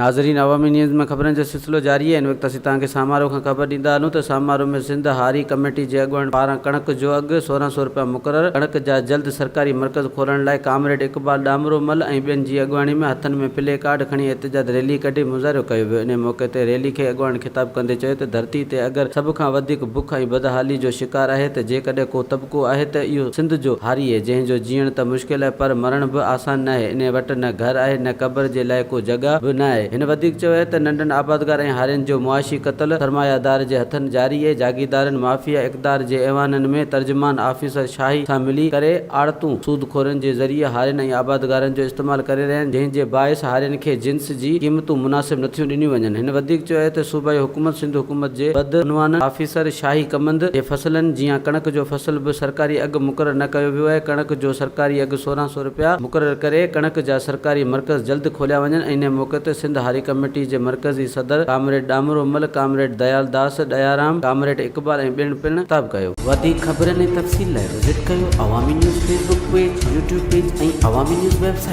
नाज़रीन, अवामी न्यूज़ में ख़बरनि जो सिलसिलो जारी है। इन वक्त असीं तव्हांखे सामारो खां ख़बर ॾींदा हलूं त सामारो में सिंध हारी कमेटी जे अॻुवाण पारां कणक जो अघु 1600 रुपया मुक़रर। कणक जा जल्द सरकारी मर्कज़ खोलण लाइ कामरेड इक़बाल डामरो मल ऐं ॿियनि जी अॻुवाणी में हथनि में प्ले कार्ड खणी एहतिजाज रैली कढी मुज़ाहिरो कयो वियो। इन मौक़े ते रैली खे अॻुवाण ख़िताब कंदे चयो त धरती ते अगरि सभ खां वधीक बुख ऐं बदहाली जो शिकार आहे त जेकॾहिं को तबिको आहे त इहो सिंध जो हारी आहे, जंहिंजो जीअण त मुश्किल आहे पर मरण बि आसान न आहे। इन वटि न घर आहे, न क़बर जे लाइ को जॻह बि न आहे। हिन वधीक चयो त नंढनि आबादगार ऐं हारियुनि जो मुआशी क़त्ल सरमायादार जे हथनि जारी आहे। जागीरदारनि माफ़िया इक़दार जे ऐवाननि में तर्जुमान ऑफिसर शाही सां मिली करे आड़तूं सूदखोरनि जे ज़रिए हारियुनि ऐं आबादगारनि जो इस्तेमालु करे रहिया आहिनि, जंहिंजे बाहिस हारियुनि खे जिन्स जी क़ीमतूं मुनासिब नथियूं ॾिनियूं वञनि। हिन वधीक चयो त सूबाई हुकूमत सिंध हुकूमत जे बदउनवान ऑफिसर शाही कमंद जे फसलनि जीअं कणक जो फसल बि सरकारी अघु मुक़ररु न कयो वियो आहे। कणक जो सरकारी अघु 1600 रुपया मुक़ररु करे कणक जा सरकारी मर्कज़ जल्द खोलिया वञनि। ऐं इन मौक़े ते सिंध हारी कमेटी जे मर्कज़ी सदर कामरेड डामरो मल, कामरेड दयाल दास, दयाराम, कामरेड इक़बाल ऐं ॿियनि पिणु ख़िताब कयो। वधीक ख़बरनि ऐं तफ़सील लाइ विज़िट कयो अवामी news Facebook page, YouTube page ऐं अवामी न्यूज़ वेबसाइट।